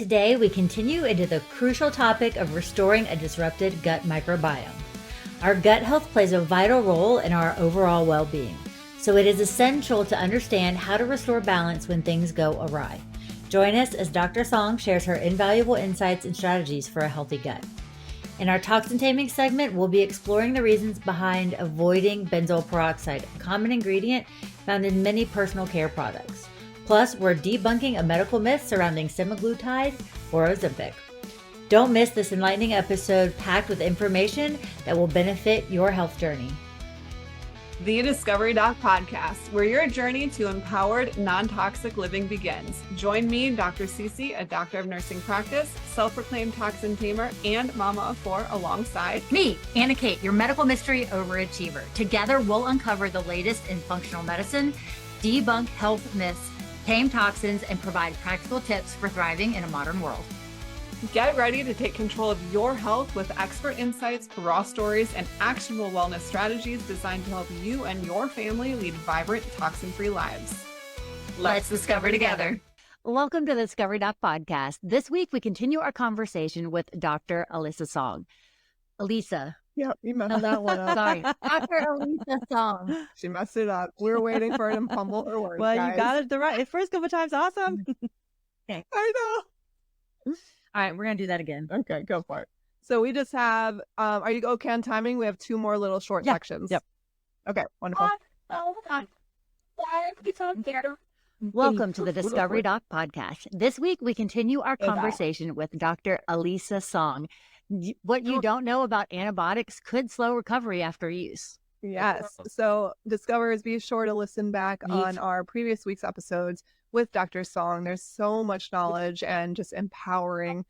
Today, we continue into the crucial topic of restoring a disrupted gut microbiome. Our gut health plays a vital role in our overall well-being, so it is essential to understand how to restore balance when things go awry. Join us as Dr. Song shares her invaluable insights and strategies for a healthy gut. In our toxin taming segment, we'll be exploring the reasons behind avoiding benzoyl peroxide, a common ingredient found in many personal care products. Plus, we're debunking a medical myth surrounding semaglutide or Ozempic. Don't miss this enlightening episode packed with information that will benefit your health journey. The Discovery Doc Podcast, where your journey to empowered, non-toxic living begins. Join me, Dr. Cece, a doctor of nursing practice, self-proclaimed toxin tamer, and mama of four, alongside me, Anna Kate, your medical mystery overachiever. Together, we'll uncover the latest in functional medicine, debunk health myths, tame toxins, and provide practical tips for thriving in a modern world. Get ready to take control of your health with expert insights, raw stories, and actionable wellness strategies designed to help you and your family lead vibrant, toxin-free lives. Let's discover together. Welcome to the Discovery Doc Podcast. This week, we continue our conversation with Dr. Alyssa Song. Elisa. Yep, you messed that one up. Sorry. Dr. Alyssa Song. She messed it up. We were waiting for her to fumble her words, Well, guys. you got it the right first couple times. Awesome. Okay. I know. All right, we're going to do that again. Okay, go for it. So we just have, are you okay on timing? We have two more little short sections. Yep. Okay, wonderful. Welcome to the Discovery Doc Podcast. This week, we continue our conversation with Dr. Alyssa Song. What you don't know about antibiotics could slow recovery after use. Yes. So discoverers, be sure to listen back on our previous week's episodes with Dr. Song. There's so much knowledge and just empowering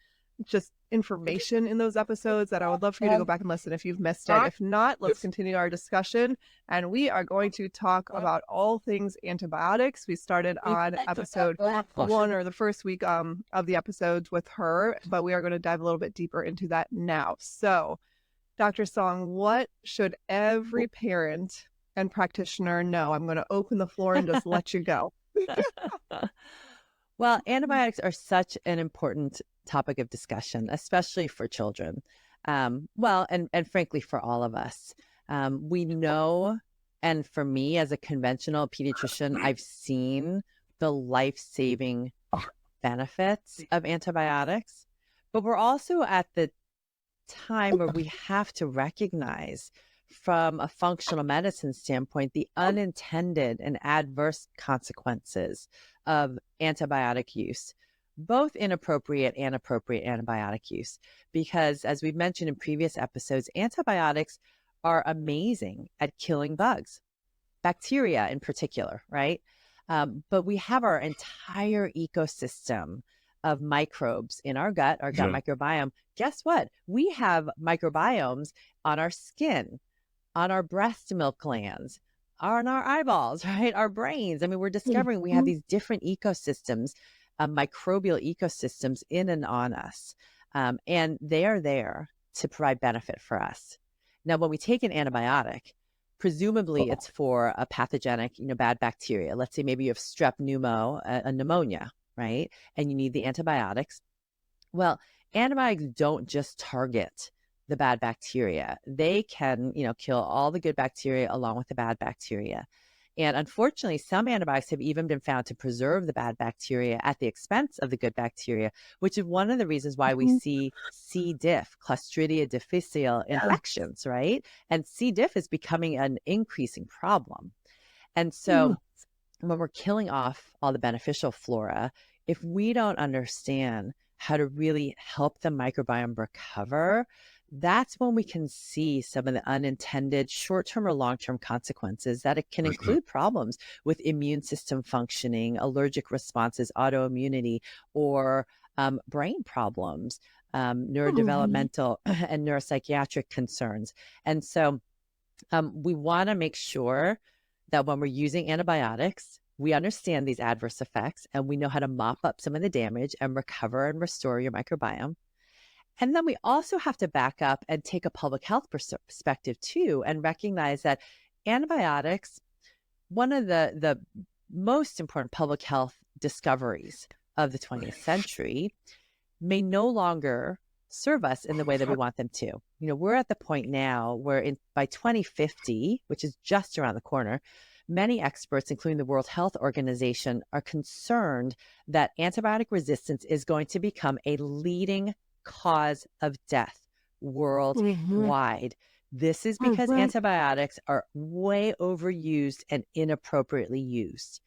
just information in those episodes that I would love for you to go back and listen if you've missed it. If not, let's continue our discussion. And we are going to talk about all things antibiotics. We started on episode 1 or the first week of the episodes with her, but we are going to dive a little bit deeper into that now. So, Dr. Song, what should every parent and practitioner know? I'm going to open the floor and just let you go. Well, antibiotics are such an important topic of discussion, especially for children. And frankly, for all of us. We know, and for me as a conventional pediatrician, I've seen the life-saving benefits of antibiotics, but we're also at the time where we have to recognize from a functional medicine standpoint the unintended and adverse consequences of antibiotic use, both inappropriate and appropriate antibiotic use. Because as we've mentioned in previous episodes, antibiotics are amazing at killing bugs, bacteria in particular, right? But we have our entire ecosystem of microbes in our gut microbiome. Guess what? We have microbiomes on our skin, on our breast milk glands, on our eyeballs, right? Our brains. I mean, we're discovering we have these different ecosystems, microbial ecosystems in and on us. And they are there to provide benefit for us. Now, when we take an antibiotic, presumably it's for a pathogenic, bad bacteria. Let's say maybe you have strep pneumo, a pneumonia, right? And you need the antibiotics. Well, antibiotics don't just target the bad bacteria. They can, kill all the good bacteria along with the bad bacteria. And unfortunately, some antibiotics have even been found to preserve the bad bacteria at the expense of the good bacteria, which is one of the reasons why we see C. diff, Clostridia difficile infections, right? And C. diff is becoming an increasing problem. And so when we're killing off all the beneficial flora, if we don't understand how to really help the microbiome recover, that's when we can see some of the unintended short-term or long-term consequences that it can include problems with immune system functioning, allergic responses, autoimmunity, or brain problems, neurodevelopmental and neuropsychiatric concerns. And so we want to make sure that when we're using antibiotics, we understand these adverse effects and we know how to mop up some of the damage and recover and restore your microbiome. And then we also have to back up and take a public health perspective too, and recognize that antibiotics, one of the most important public health discoveries of the 20th century, may no longer serve us in the way that we want them to. We're at the point now where by 2050, which is just around the corner, many experts, including the World Health Organization, are concerned that antibiotic resistance is going to become a leading cause of death worldwide. This is because antibiotics are way overused and inappropriately used,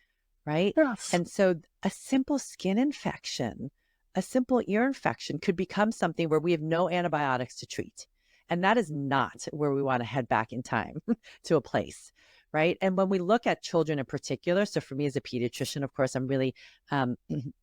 right? Yes. And so a simple skin infection, a simple ear infection could become something where we have no antibiotics to treat. And that is not where we want to head back in time to a place, right? And when we look at children in particular, so for me as a pediatrician, of course, I'm really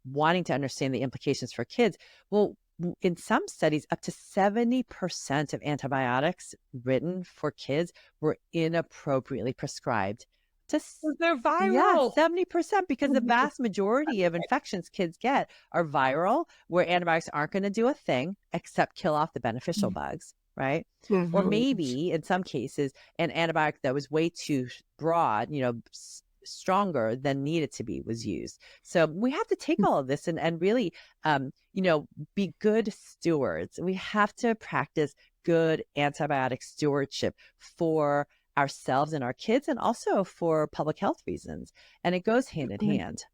wanting to understand the implications for kids. Well, in some studies, up to 70% of antibiotics written for kids were inappropriately prescribed. They're viral. Yeah, 70%, because the vast majority of infections kids get are viral, where antibiotics aren't going to do a thing except kill off the beneficial bugs, right? Or maybe in some cases, an antibiotic that was way too broad, stronger than needed to be, was used. So we have to take all of this and really, be good stewards. We have to practice good antibiotic stewardship for ourselves and our kids, and also for public health reasons. And it goes hand in hand.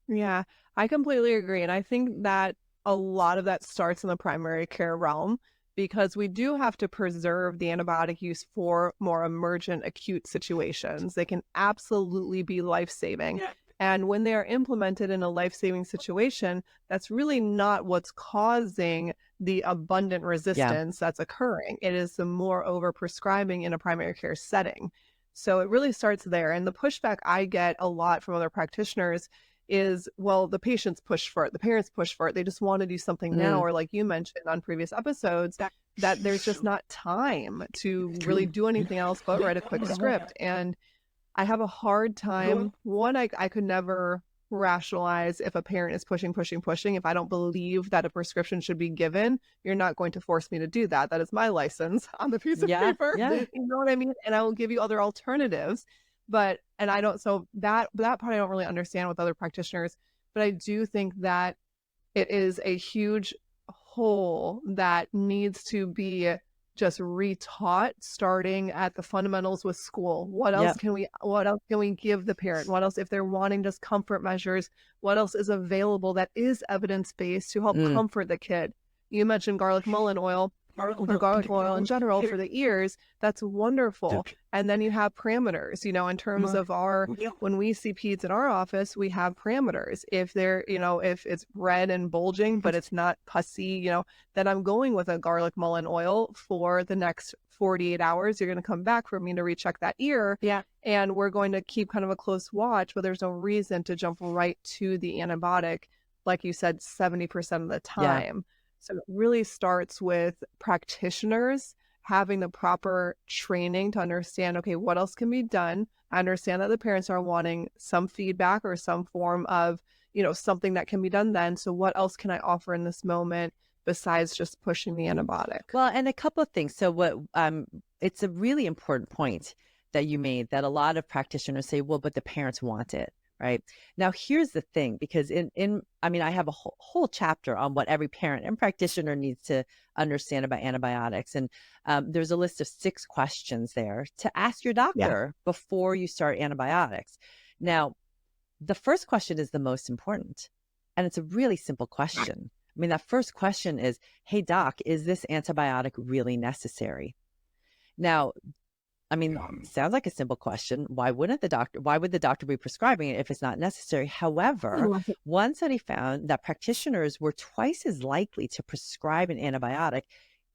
Yeah, I completely agree. And I think that a lot of that starts in the primary care realm, because we do have to preserve the antibiotic use for more emergent acute situations. They can absolutely be life-saving. Yeah. And when they are implemented in a life-saving situation, that's really not what's causing the abundant resistance that's occurring. It is the more overprescribing in a primary care setting. So it really starts there. And the pushback I get a lot from other practitioners is, well, the patients push for it, the parents push for it, they just want to do something now, or like you mentioned on previous episodes, that there's just not time to really do anything else but write a quick script. And I have a hard time. One, I could never rationalize if a parent is pushing. If I don't believe that a prescription should be given, you're not going to force me to do that. That is my license on the piece of paper. Yeah. You know what I mean? And I will give you other alternatives. So that part I don't really understand with other practitioners, but I do think that it is a huge hole that needs to be just retaught, starting at the fundamentals with school. What else can we give the parent? What else, if they're wanting just comfort measures, what else is available that is evidence-based to help comfort the kid? You mentioned garlic mullein oil, or garlic oil in general for the ears. That's wonderful. And then you have parameters, in terms of when we see peds in our office, we have parameters. If they're, if it's red and bulging, but it's not pussy, then I'm going with a garlic mullein oil for the next 48 hours. You're going to come back for me to recheck that ear. Yeah. And we're going to keep kind of a close watch, but there's no reason to jump right to the antibiotic, like you said, 70% of the time. Yeah. So it really starts with practitioners having the proper training to understand, okay, what else can be done? I understand that the parents are wanting some feedback or some form of, something that can be done then. So what else can I offer in this moment besides just pushing the antibiotic? Well, and a couple of things. So it's a really important point that you made, that a lot of practitioners say, well, but the parents want it. Right. Now, here's the thing, because I have a whole chapter on what every parent and practitioner needs to understand about antibiotics. And there's a list of 6 questions there to ask your doctor before you start antibiotics. Now, the first question is the most important, and it's a really simple question. That first question is, hey, doc, is this antibiotic really necessary? Now, sounds like a simple question. Why would the doctor be prescribing it if it's not necessary? However, one study found that practitioners were twice as likely to prescribe an antibiotic,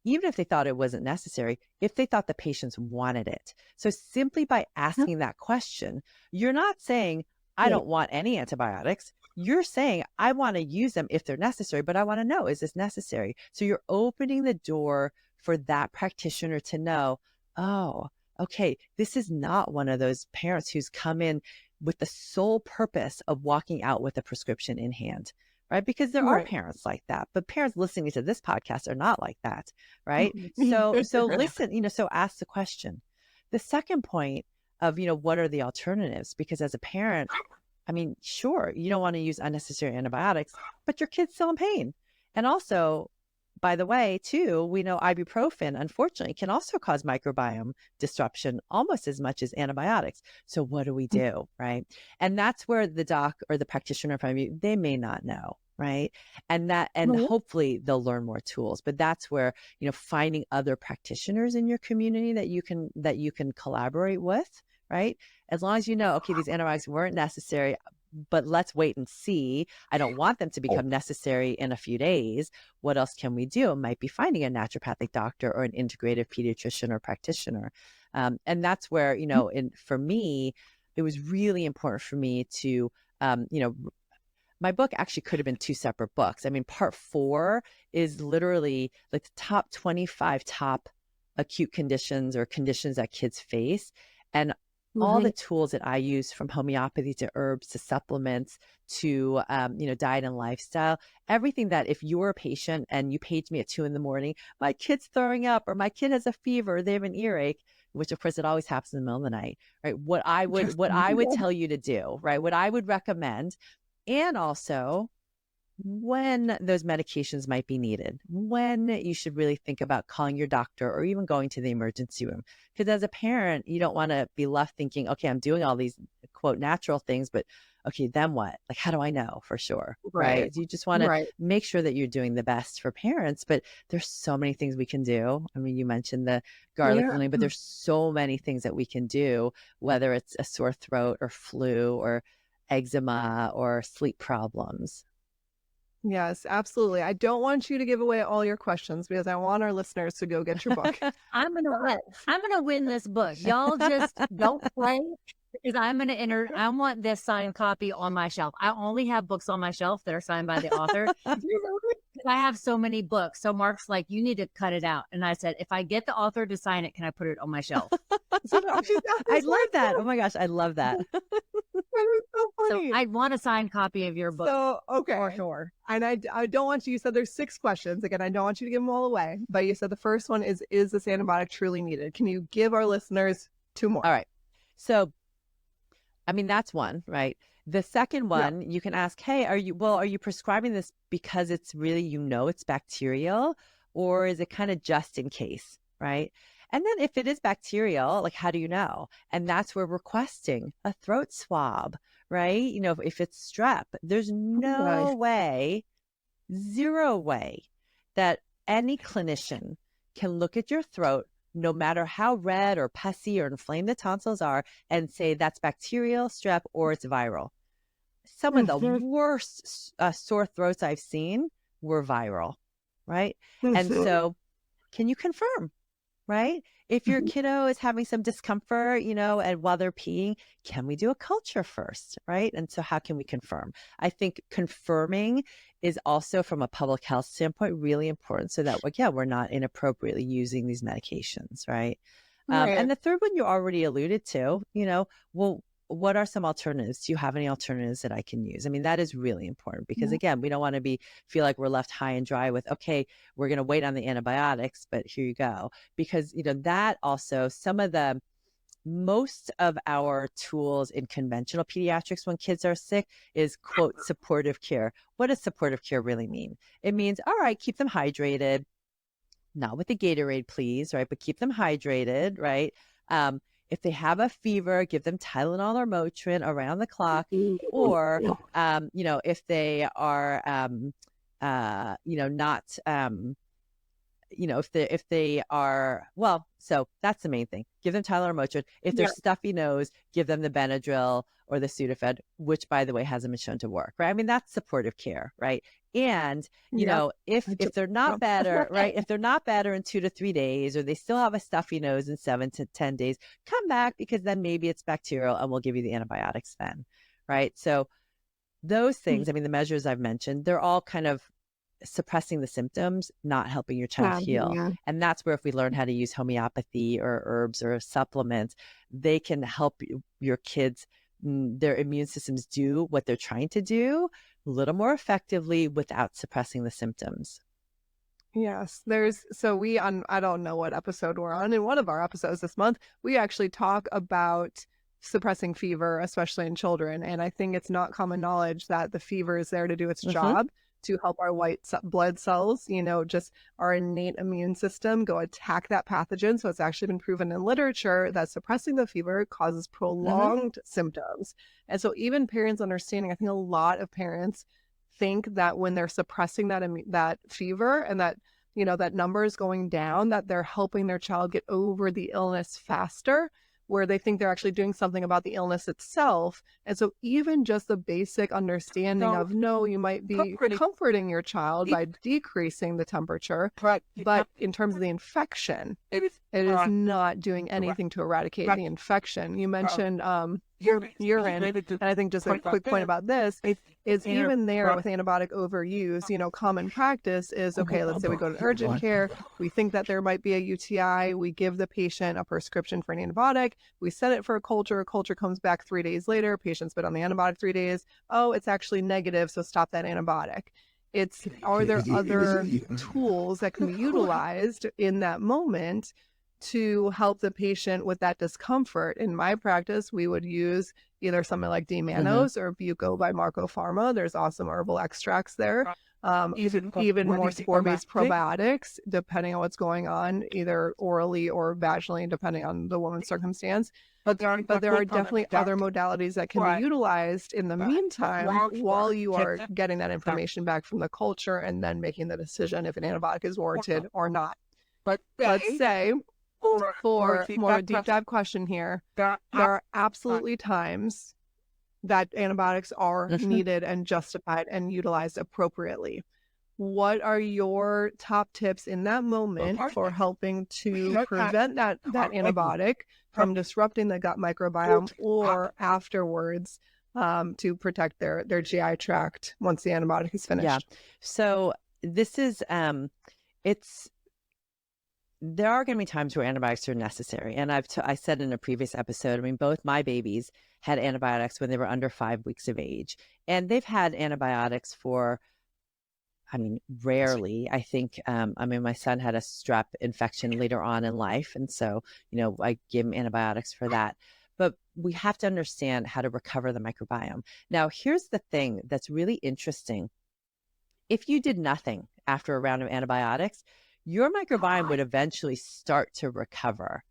even if they thought it wasn't necessary, if they thought the patients wanted it. So simply by asking that question, you're not saying, I don't want any antibiotics. You're saying, I want to use them if they're necessary, but I want to know, is this necessary? So you're opening the door for that practitioner to know, oh, okay, this is not one of those parents who's come in with the sole purpose of walking out with a prescription in hand, right? Because there are parents like that, but parents listening to this podcast are not like that, right? So listen, so ask the question. The second point of, what are the alternatives? Because as a parent, sure, you don't want to use unnecessary antibiotics, but your kid's still in pain. And also, by the way, too, we know ibuprofen, unfortunately, can also cause microbiome disruption almost as much as antibiotics. So what do we do, right? And that's where the doc or the practitioner in front of you, they may not know, right? And hopefully they'll learn more tools. But that's where, finding other practitioners in your community that you can collaborate with, right? As long as you know, okay, these antibiotics weren't necessary, but let's wait and see. I don't want them to become necessary in a few days. What else can we do? It might be finding a naturopathic doctor or an integrative pediatrician or practitioner. And that's where, for me, it was really important for me to, my book actually could have been 2 separate books. I mean, part 4 is literally like the top 25 top acute conditions or conditions that kids face. And all the tools that I use, from homeopathy to herbs to supplements to, diet and lifestyle, everything that if you're a patient and you page me at 2 a.m, my kid's throwing up or my kid has a fever, they have an earache, which of course it always happens in the middle of the night, right? What I would tell you to do, right? What I would recommend, and also when those medications might be needed, when you should really think about calling your doctor or even going to the emergency room. Because as a parent, you don't want to be left thinking, okay, I'm doing all these quote natural things, but okay, then what? Like, how do I know for sure? Right? You just want to make sure that you're doing the best for parents, but there's so many things we can do. I mean, you mentioned the garlic mullein, but there's so many things that we can do, whether it's a sore throat or flu or eczema or sleep problems. Yes, absolutely. I don't want you to give away all your questions because I want our listeners to go get your book. I'm gonna win this book. Y'all just don't play, because I want this signed copy on my shelf. I only have books on my shelf that are signed by the author. I have so many books. So Mark's like, you need to cut it out. And I said, if I get the author to sign it, can I put it on my shelf? I love that. Oh my gosh, I love that. That is so funny. So I want a signed copy of your book. So, okay. For sure. And I don't want you said there's 6 questions. Again, I don't want you to give them all away, but you said the first one is this antibiotic truly needed? Can you give our listeners 2 more? All right. So, I mean, that's one, right? The second one, you can ask, hey, are you prescribing this because it's really, it's bacterial, or is it kind of just in case, right? And then if it is bacterial, like, how do you know? And that's where requesting a throat swab, right? If it's strep, there's no way, 0 way that any clinician can look at your throat, no matter how red or pussy or inflamed the tonsils are, and say that's bacterial, strep, or it's viral. Some of the worst sore throats I've seen were viral, right? And so can you confirm, right? If your kiddo is having some discomfort, and while they're peeing, can we do a culture first, right? And so how can we confirm? I think confirming is also, from a public health standpoint, really important, so that, we're not inappropriately using these medications, right? And the third one you already alluded to, what are some alternatives? Do you have any alternatives that I can use? I mean, that is really important because, again, we don't want to feel like we're left high and dry with, okay, we're going to wait on the antibiotics, but here you go. Because, that also, most of our tools in conventional pediatrics when kids are sick is, quote, supportive care. What does supportive care really mean? It means, all right, keep them hydrated, not with the Gatorade, please, right? But keep them hydrated, right? If they have a fever, give them Tylenol or Motrin around the clock, or, if they are, not, if they are, so that's the main thing. Give them Tylenol or Motrin. If they're stuffy nose, give them the Benadryl or the Sudafed, which, by the way, hasn't been shown to work, right? I mean, that's supportive care, right? And, if they're not better, right? If they're not better in 2 to 3 days, or they still have a stuffy nose in 7 to 10 days, come back, because then maybe it's bacterial and we'll give you the antibiotics then, right? So those things, I mean, the measures I've mentioned, they're all kind of suppressing the symptoms, not helping your child heal. Yeah. And that's where, if we learn how to use homeopathy or herbs or supplements, they can help your kids, their immune systems, do what they're trying to do a little more effectively without suppressing the symptoms. Yes, I don't know what episode we're on. In one of our episodes this month, we actually talk about suppressing fever, especially in children. And I think it's not common knowledge that the fever is there to do its job, to help our blood cells, just our innate immune system go attack that pathogen. So it's actually been proven in literature that suppressing the fever causes prolonged symptoms. And so even parents understanding, I think a lot of parents think that when they're suppressing that fever and that, that number is going down, that they're helping their child get over the illness faster, where they think they're actually doing something about the illness itself. And so even just the basic understanding of, no, you might be comforting your child by decreasing the temperature, but in terms of the infection, it is not doing anything to eradicate the infection. You mentioned urine, and I think just a quick point about this is even there with antibiotic overuse, common practice is, okay, let's say we go to urgent care, we think that there might be a UTI, we give the patient a prescription for an antibiotic, we send it for a culture comes back 3 days later, patient's been on the antibiotic 3 days, oh, it's actually negative, so stop that antibiotic. Are there other tools that can be utilized in that moment to help the patient with that discomfort? In my practice, we would use either something like D-mannose or Buco by Marco Pharma. There's awesome herbal extracts there. Even more spore-based probiotics, depending on what's going on, either orally or vaginally, depending on the woman's circumstance. But there are definitely other modalities that can be utilized in the meantime while you are getting that information back from the culture and then making the decision if an antibiotic is warranted or not. But let's say, for more a deep dive question here, there are absolutely times that antibiotics are needed and justified and utilized appropriately. What are your top tips in that moment for helping to prevent that antibiotic from disrupting the gut microbiome, or afterwards to protect their GI tract once the antibiotic is finished? Yeah. So this is, there are going to be times where antibiotics are necessary. And I said in a previous episode, I mean, both my babies had antibiotics when they were under 5 weeks of age. And they've had antibiotics for, rarely. I think, my son had a strep infection later on in life. And so, I gave him antibiotics for that. But we have to understand how to recover the microbiome. Now, here's the thing that's really interesting. If you did nothing after a round of antibiotics, your microbiome would eventually start to recover.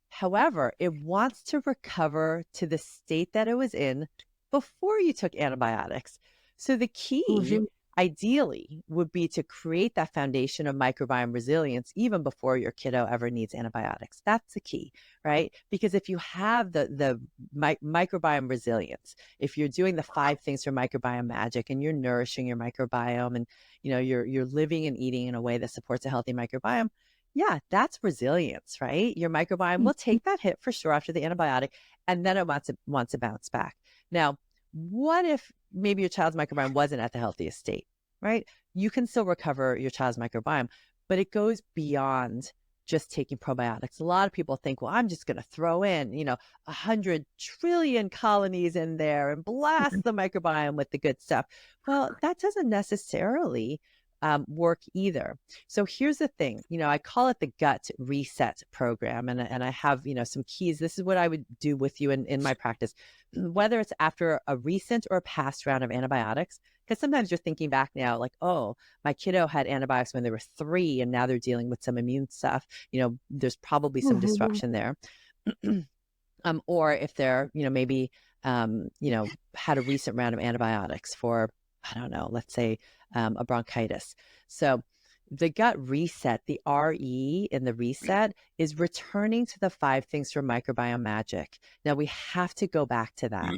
However, it wants to recover to the state that it was in before you took antibiotics. So the key, ideally, would be to create that foundation of microbiome resilience even before your kiddo ever needs antibiotics. That's the key, right? Because if you have the microbiome resilience, if you're doing the 5 things for microbiome magic and you're nourishing your microbiome and you're living and eating in a way that supports a healthy microbiome, yeah, that's resilience, right? Your microbiome will take that hit for sure after the antibiotic, and then it wants to bounce back. Now, what if maybe your child's microbiome wasn't at the healthiest state, right? You can still recover your child's microbiome, but it goes beyond just taking probiotics. A lot of people think, well, I'm just going to throw in, 100 trillion colonies in there and blast the microbiome with the good stuff. Well, that doesn't necessarily work either. So here's the thing, I call it the gut reset program. And I have, some keys. This is what I would do with you in my practice, whether it's after a recent or past round of antibiotics, because sometimes you're thinking back now like, oh, my kiddo had antibiotics when they were 3 and now they're dealing with some immune stuff. There's probably some disruption there. Or if they're, maybe, had a recent round of antibiotics for, I don't know, let's say a bronchitis. So the gut reset, the RE in the reset, is returning to the 5 things for microbiome magic. Now we have to go back to that.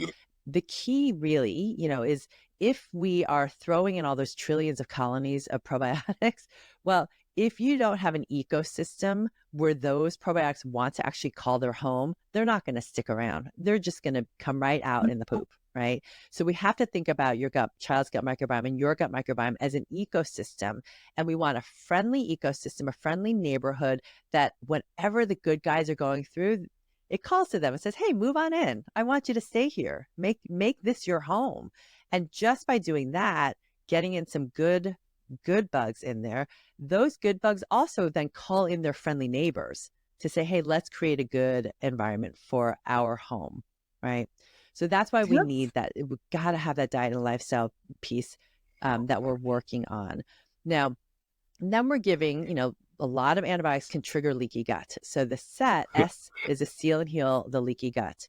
The key really, is if we are throwing in all those trillions of colonies of probiotics, well, if you don't have an ecosystem where those probiotics want to actually call their home, they're not going to stick around. They're just going to come right out in the poop, right? So we have to think about your child's gut microbiome and your gut microbiome as an ecosystem. And we want a friendly ecosystem, a friendly neighborhood that whenever the good guys are going through, it calls to them and says, hey, move on in. I want you to stay here. Make this your home. And just by doing that, getting in some good bugs in there, those good bugs also then call in their friendly neighbors to say, hey, let's create a good environment for our home, right? So that's why we need that. We've got to have that diet and lifestyle piece that we're working on. Now, then we're giving, a lot of antibiotics can trigger leaky gut. So the set, S, is a seal and heal the leaky gut.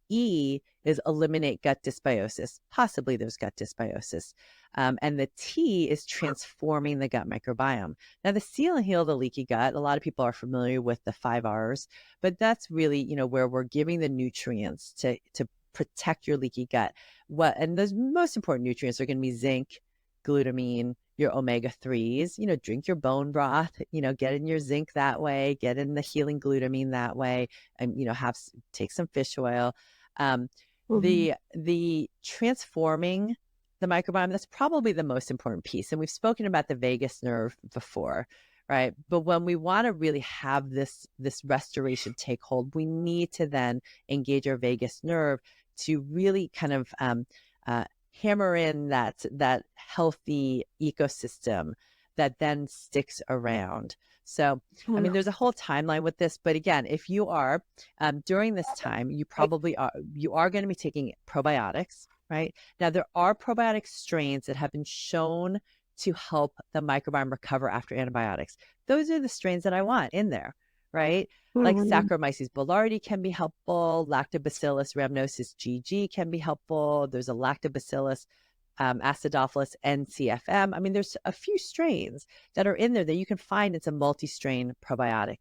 E is eliminate gut dysbiosis. Possibly there's gut dysbiosis. And the T is transforming the gut microbiome. Now, the seal and heal the leaky gut, a lot of people are familiar with the 5 R's, but that's really, where we're giving the nutrients to protect your leaky gut. And the most important nutrients are going to be zinc, glutamine, your omega-3s, drink your bone broth, get in your zinc that way, get in the healing glutamine that way, and, take some fish oil. The transforming the microbiome, that's probably the most important piece. And we've spoken about the vagus nerve before, right? But when we want to really have this restoration take hold, we need to then engage our vagus nerve to really kind of hammer in that healthy ecosystem that then sticks around. So, I mean, there's a whole timeline with this, but again, if you are during this time, you are going to be taking probiotics, right? Now, there are probiotic strains that have been shown to help the microbiome recover after antibiotics. Those are the strains that I want in there, right? Like Saccharomyces boulardii can be helpful. Lactobacillus rhamnosus GG can be helpful. There's a Lactobacillus acidophilus NCFM. I mean, there's a few strains that are in there that you can find in some multi-strain probiotic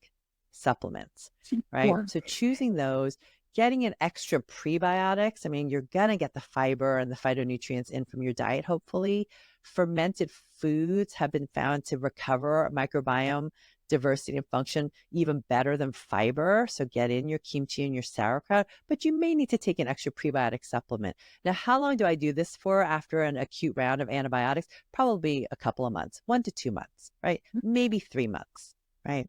supplements, right? So choosing those, getting in extra prebiotics. I mean, you're going to get the fiber and the phytonutrients in from your diet, hopefully. Fermented foods have been found to recover microbiome diversity and function even better than fiber. So get in your kimchi and your sauerkraut, but you may need to take an extra prebiotic supplement. Now, how long do I do this for after an acute round of antibiotics? Probably a couple of months, 1 to 2 months, right? Maybe 3 months, right?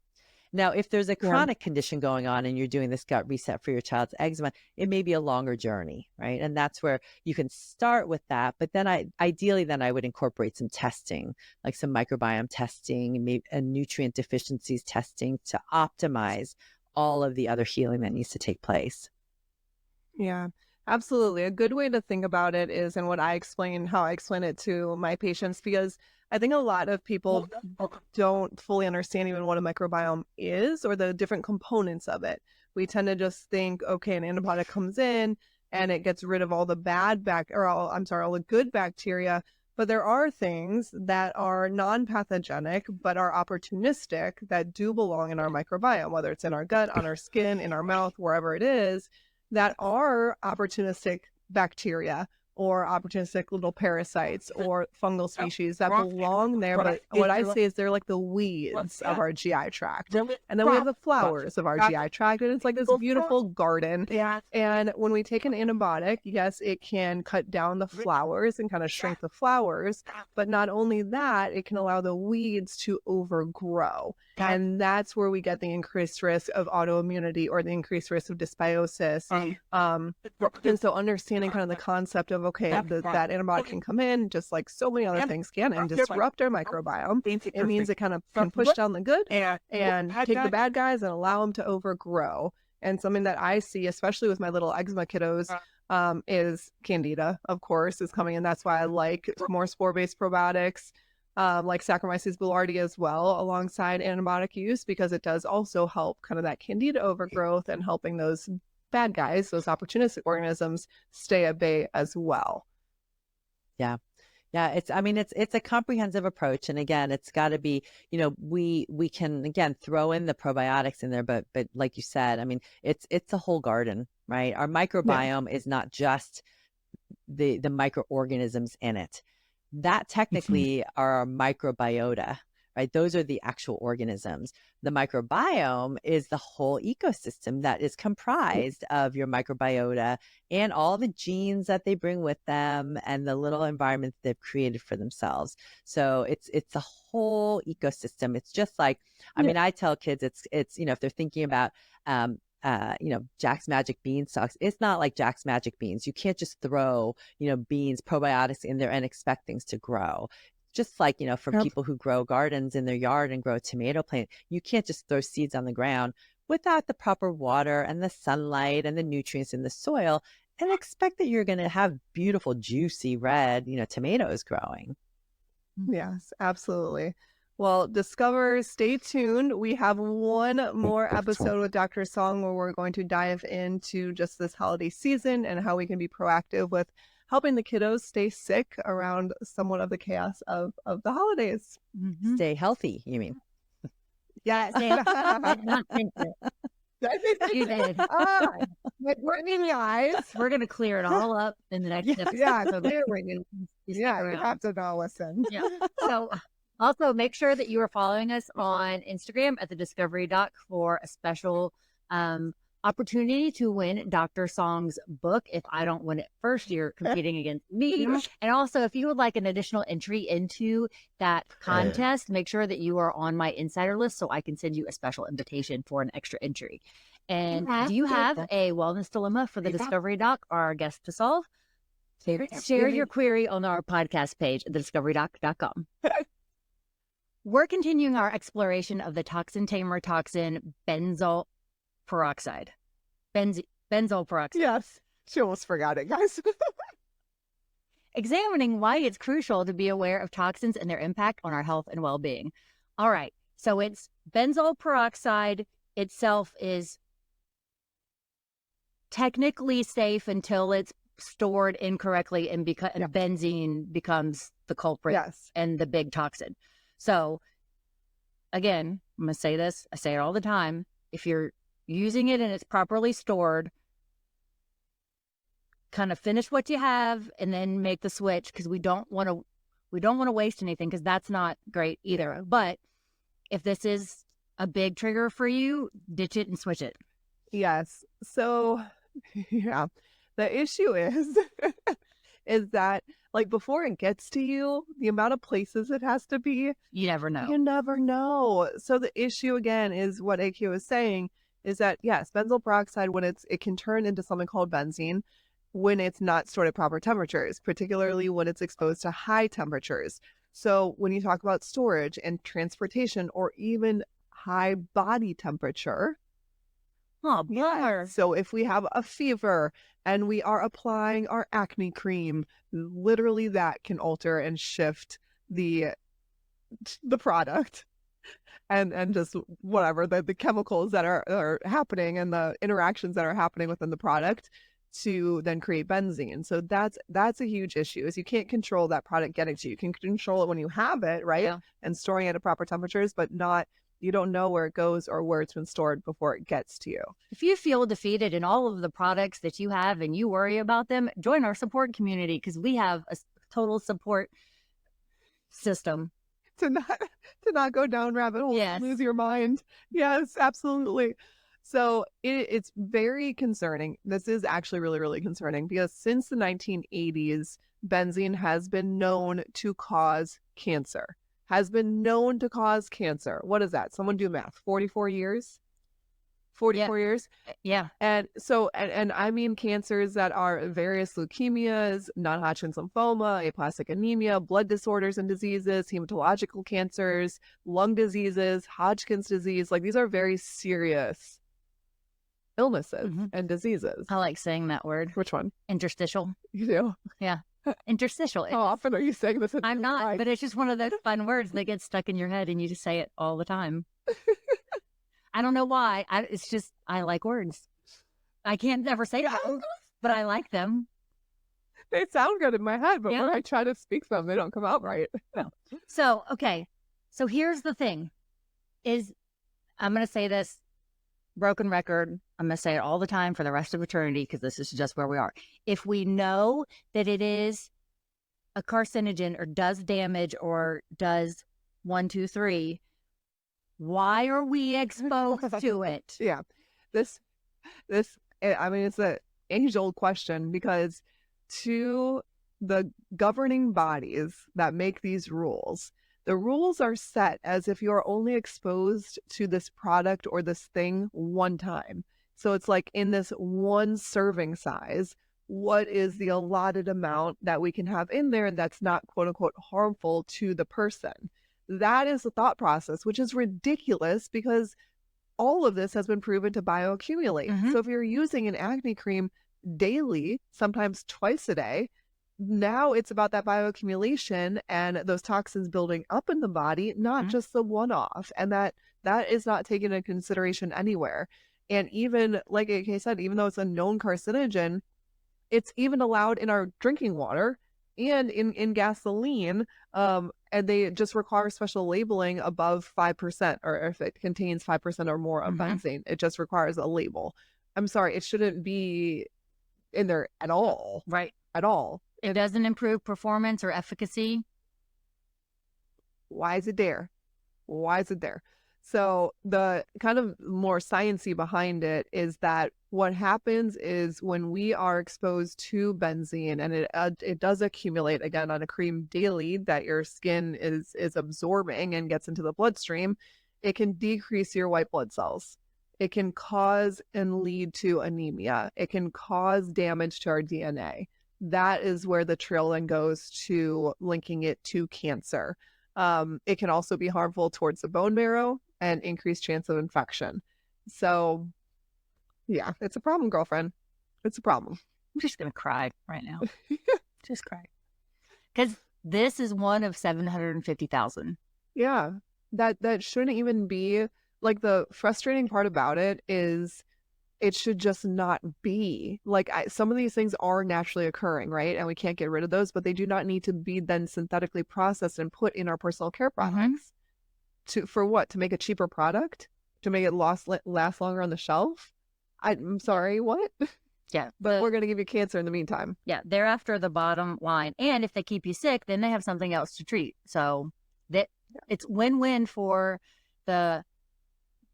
Now, if there's a chronic condition going on and you're doing this gut reset for your child's eczema, it may be a longer journey, right? And that's where you can start with that. But then ideally I would incorporate some testing, like some microbiome testing, maybe a nutrient deficiencies testing to optimize all of the other healing that needs to take place. Yeah, absolutely. A good way to think about it is, and how I explain it to my patients, because I think a lot of people don't fully understand even what a microbiome is or the different components of it. We tend to just think, okay, an antibiotic comes in and it gets rid of all the all the good bacteria. But there are things that are non-pathogenic, but are opportunistic that do belong in our microbiome, whether it's in our gut, on our skin, in our mouth, wherever it is, that are opportunistic bacteria or opportunistic little parasites or fungal species that belong there. But what I say is they're like the weeds of our GI tract. And then we have the flowers of our GI tract, and it's like this beautiful garden. And when we take an antibiotic, yes, it can cut down the flowers and kind of shrink the flowers. But not only that, it can allow the weeds to overgrow. And that's where we get the increased risk of autoimmunity or the increased risk of dysbiosis. And so understanding kind of the concept of, okay, that antibiotic can come in just like so many other things can and disrupt our microbiome. It means it kind of can push down the good and take the bad guys and allow them to overgrow. And something that I see, especially with my little eczema kiddos, is Candida, of course, is coming in. That's why I like more spore-based probiotics, like Saccharomyces boulardii as well, alongside antibiotic use, because it does also help kind of that Candida overgrowth and helping those bad guys, those opportunistic organisms, stay at bay as well. Yeah. It's a comprehensive approach. And again, it's got to be, we can, again, throw in the probiotics in there, but like you said, I mean, it's a whole garden, right? Our microbiome is not just the microorganisms in it. That technically are our microbiota, right? Those are the actual organisms. The microbiome is the whole ecosystem that is comprised of your microbiota and all the genes that they bring with them and the little environment they've created for themselves. So it's a whole ecosystem. It's just like, I mean, I tell kids it's, if they're thinking about, Jack's Magic Beanstalks, it's not like Jack's Magic Beans. You can't just throw, beans, probiotics in there and expect things to grow. Just like, for people who grow gardens in their yard and grow a tomato plant, you can't just throw seeds on the ground without the proper water and the sunlight and the nutrients in the soil and expect that you're going to have beautiful, juicy, red, tomatoes growing. Yes, absolutely. Well, discoverers, stay tuned. We have one more episode with Dr. Song where we're going to dive into just this holiday season and how we can be proactive with helping the kiddos stay sick around somewhat of the chaos of the holidays. Mhm. Stay healthy, you mean? Yes. I did not think that. You did. But we're in the eyes. We're going to clear it all up in the next episode. Yeah, so clearing. you stick Yeah, you around. have to know, listen. Yeah. So also make sure that you are following us on Instagram at the Discovery Doc for a special opportunity to win Dr. Song's book. If I don't win it first, you're competing against me. And also, if you would like an additional entry into that contest, make sure that you are on my insider list so I can send you a special invitation for an extra entry. And do you have a wellness dilemma for the Discovery Doc, our guest to solve? Share your query on our podcast page at thediscoverydoc.com. We're continuing our exploration of the toxin tamer toxin benzoyl peroxide. Benzoyl peroxide. Yes. She almost forgot it, guys. Examining why it's crucial to be aware of toxins and their impact on our health and well-being. All right. So it's benzoyl peroxide itself is technically safe until it's stored incorrectly and benzene becomes the culprit Yes. and the big toxin. So again, I'm going to say this. I say it all the time. If you're using it and it's properly stored, kind of finish what you have and then make the switch, because we don't want to waste anything, because that's not great either. But if this is a big trigger for you, ditch it and switch it. Yes. So, yeah, the issue is, is that like before it gets to you, the amount of places it has to be, You never know. you never know. So the issue again is what AQ is saying is that yes, benzoyl peroxide, when it can turn into something called benzene when it's not stored at proper temperatures, particularly when it's exposed to high temperatures. So when you talk about storage and transportation or even high body temperature, Oh, bummer. so if we have a fever and we are applying our acne cream, literally that can alter and shift the product and just whatever the chemicals that are happening and the interactions that are happening within the product to then create benzene. So that's a huge issue, is you can't control that product getting to you. You can control it when you have it, right? Yeah. And storing it at proper temperatures, but you don't know where it goes or where it's been stored before it gets to you. If you feel defeated in all of the products that you have and you worry about them, join our support community, because we have a total support system. To not go down rabbit holes, Yes. lose your mind. Yes, absolutely. So it's very concerning. This is actually really, really concerning, because since the 1980s, benzene has been known to cause cancer. Has been known to cause cancer. What is that? Someone do math. 44 years? 44 years? Yeah. And so, and I mean cancers that are various leukemias, non-Hodgkin's lymphoma, aplastic anemia, blood disorders and diseases, hematological cancers, lung diseases, Hodgkin's disease. Like, these are very serious illnesses and diseases. I like saying that word. Which one? Interstitial. You do? Yeah. Interstitial. How often are you saying this? I'm not, but it's just one of those fun words that gets stuck in your head and you just say it all the time. I don't know why. It's just, I like words. I can't never say them, but I like them. They sound good in my head, but Yeah. when I try to speak them, they don't come out right. So, okay. So here's the thing is, I'm going to say this, broken record. I'm going to say it all the time for the rest of eternity, because this is just where we are. If we know that it is a carcinogen or does damage or does 1, 2, 3, why are we exposed to it? Yeah. This, I mean, it's an age-old question, because to the governing bodies that make these rules, the rules are set as if you're only exposed to this product or this thing one time. So it's like, in this one serving size, what is the allotted amount that we can have in there that's not quote unquote harmful to the person? That is the thought process, which is ridiculous, because all of this has been proven to bioaccumulate. So if you're using an acne cream daily, sometimes twice a day, now it's about that bioaccumulation and those toxins building up in the body, not just the one-off. And that is not taken into consideration anywhere. And even, like AK said, even though it's a known carcinogen, it's even allowed in our drinking water and in gasoline. And they just require special labeling above 5%, or if it contains 5% or more of benzene, it just requires a label. I'm sorry, it shouldn't be in there at all. Right. At all. It doesn't improve performance or efficacy. Why is it there? Why is it there? So the kind of more sciencey behind it is that what happens is when we are exposed to benzene, and it does accumulate again on a cream daily that your skin is absorbing and gets into the bloodstream, it can decrease your white blood cells. It can cause and lead to anemia. It can cause damage to our DNA. That is where the trail then goes to linking it to cancer. It can also be harmful towards the bone marrow and increased chance of infection. So, yeah, it's a problem, girlfriend. It's a problem. I'm just going to cry right now. Just cry. Because this is one of 750,000. Yeah, that shouldn't even be, like, the frustrating part about it is it should just not be. Like, some of these things are naturally occurring, right? And we can't get rid of those, but they do not need to be then synthetically processed and put in our personal care products. For what? To make a cheaper product? To make it last longer on the shelf? I'm sorry, what? Yeah. But we're going to give you cancer in the meantime. Yeah, they're after the bottom line. And if they keep you sick, then they have something else to treat. So it's win-win for the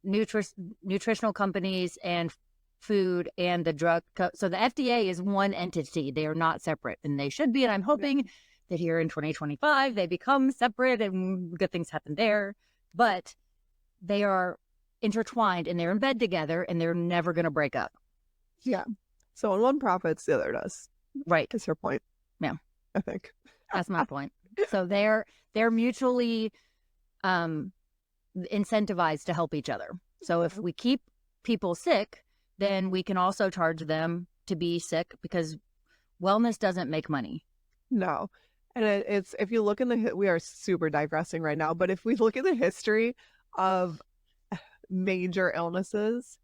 nutritional companies and food and the drug. So the FDA is one entity. They are not separate, and they should be. And I'm hoping that here in 2025, they become separate and good things happen there. But they are intertwined and they're in bed together and they're never going to break up. Yeah. So when one profits, the other does. Right. That's her point. Yeah. I think. That's my point. So they're mutually incentivized to help each other. So if we keep people sick, then we can also charge them to be sick because wellness doesn't make money. No. And it's, if you look in we are super digressing right now, but if we look at the history of major illnesses,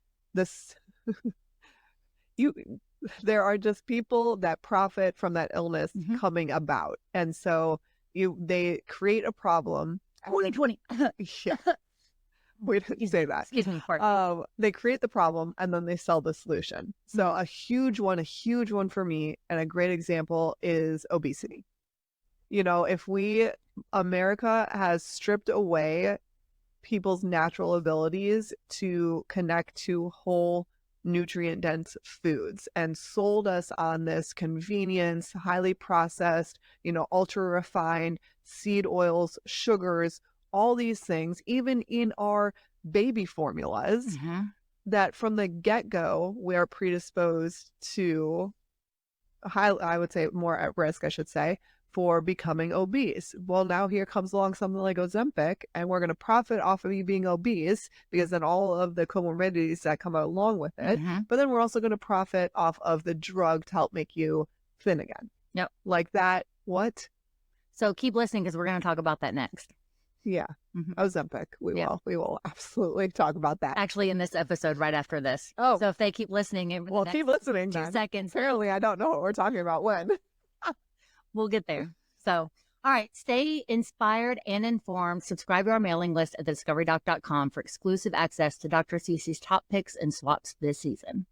there are just people that profit from that illness coming about. And so they create a problem. 2020. Yeah. We didn't say that. Excuse me. They create the problem and then they sell the solution. So a huge one for me, and a great example is obesity. You know, America has stripped away people's natural abilities to connect to whole nutrient dense foods and sold us on this convenience, highly processed, ultra refined seed oils, sugars, all these things, even in our baby formulas, that from the get-go, we are predisposed to I would say more at risk, I should say, for becoming obese. Well, now here comes along something like Ozempic, and we're going to profit off of you being obese because then all of the comorbidities that come along with it. But then we're also going to profit off of the drug to help make you thin again. Yep. Like that. What? So keep listening because we're going to talk about that next. Yeah. Ozempic. We will absolutely talk about that. Actually, in this episode right after this. Oh. So if they keep listening, keep listening. 2 seconds. Apparently, I don't know what we're talking about when. We'll get there. So, all right, stay inspired and informed. Subscribe to our mailing list at thediscoverydoc.com for exclusive access to Dr. Cece's top picks and swaps this season.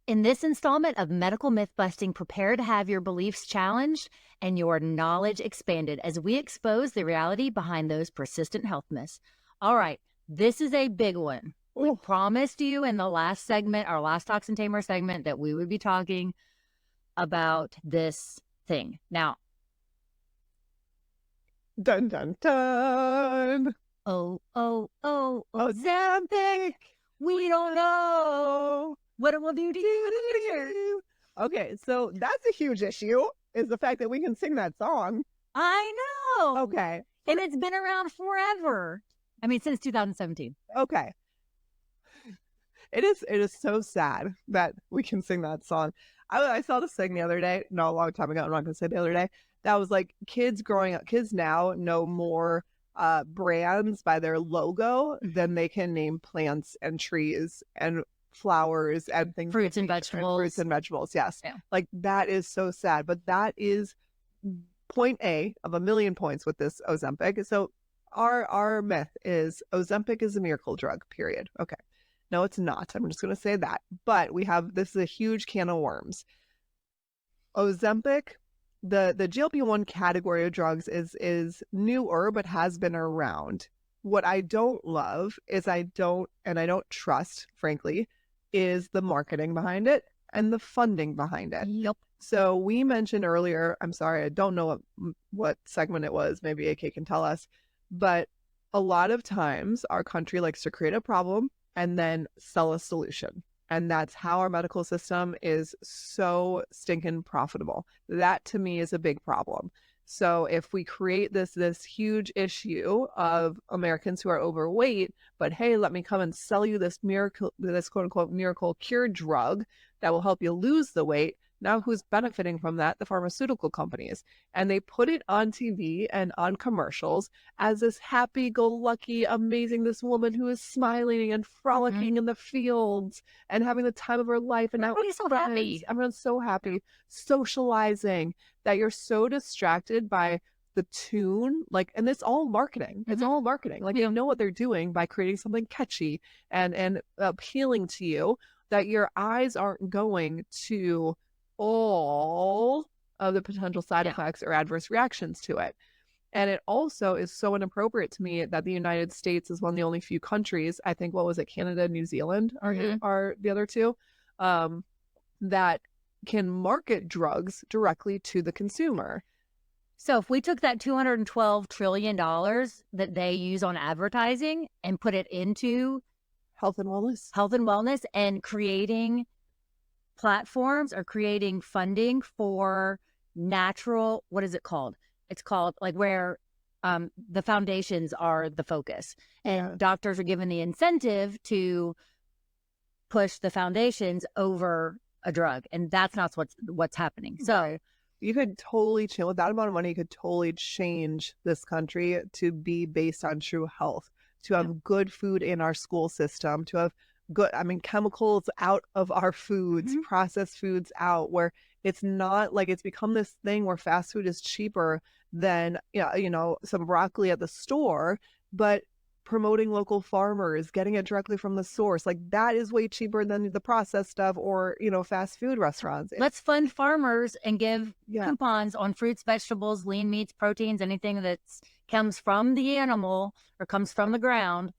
In this installment of Medical Myth Busting, prepare to have your beliefs challenged and your knowledge expanded as we expose the reality behind those persistent health myths. All right, this is a big one. We promised you in the last segment, our last Toxin Tamer segment, that we would be talking about this thing. Now, dun dun dun. Ozempic. We don't know what it will do to you. Okay, so that's a huge issue, is the fact that we can sing that song. I know. Okay. And it's been around forever. I mean, since 2017. Okay. It is so sad that we can sing that song. I saw this thing the other day, no, a long time ago, I'm not going to say the other day, that was like kids growing up, kids now know more brands by their logo than they can name plants and trees and flowers and things. Fruits and vegetables. Fruits and vegetables, yes. Yeah. Like that is so sad, but that is point A of a million points with this Ozempic. So our myth is Ozempic is a miracle drug, period. Okay. No, it's not. I'm just going to say that. But this is a huge can of worms. Ozempic, the GLP-1 category of drugs is newer, but has been around. What I don't love is I don't trust, frankly, is the marketing behind it and the funding behind it. Yep. So we mentioned earlier, I'm sorry, I don't know what segment it was. Maybe AK can tell us. But a lot of times our country likes to create a problem and then sell a solution. And that's how our medical system is so stinking profitable. That to me is a big problem. So if we create this huge issue of Americans who are overweight, but hey, let me come and sell you this quote unquote miracle cure drug that will help you lose the weight. Now who's benefiting from that? The pharmaceutical companies. And they put it on TV and on commercials as this happy-go-lucky, amazing, this woman who is smiling and frolicking in the fields and having the time of her life. And now Everybody's so happy. Everyone's so happy, socializing, that you're so distracted by the tune, like, and it's all marketing. It's all marketing. Like, they know what they're doing by creating something catchy and appealing to you, that your eyes aren't going to all of the potential side effects or adverse reactions to it. And it also is so inappropriate to me that the United States is one of the only few countries, I think, what was it, Canada, New Zealand are the other two, that can market drugs directly to the consumer. So if we took that $212 trillion that they use on advertising and put it into health and wellness and creating platforms or creating funding for natural, what is it called? It's called like where the foundations are the focus, and doctors are given the incentive to push the foundations over a drug, and that's not what's happening. So you could totally change, with that amount of money, you could totally change this country to be based on true health, to have good food in our school system, to have good, chemicals out of our foods, processed foods out, where it's not like it's become this thing where fast food is cheaper than, some broccoli at the store, but promoting local farmers, getting it directly from the source, like that is way cheaper than the processed stuff or, fast food restaurants. Let's fund farmers and give coupons on fruits, vegetables, lean meats, proteins, anything that comes from the animal or comes from the ground.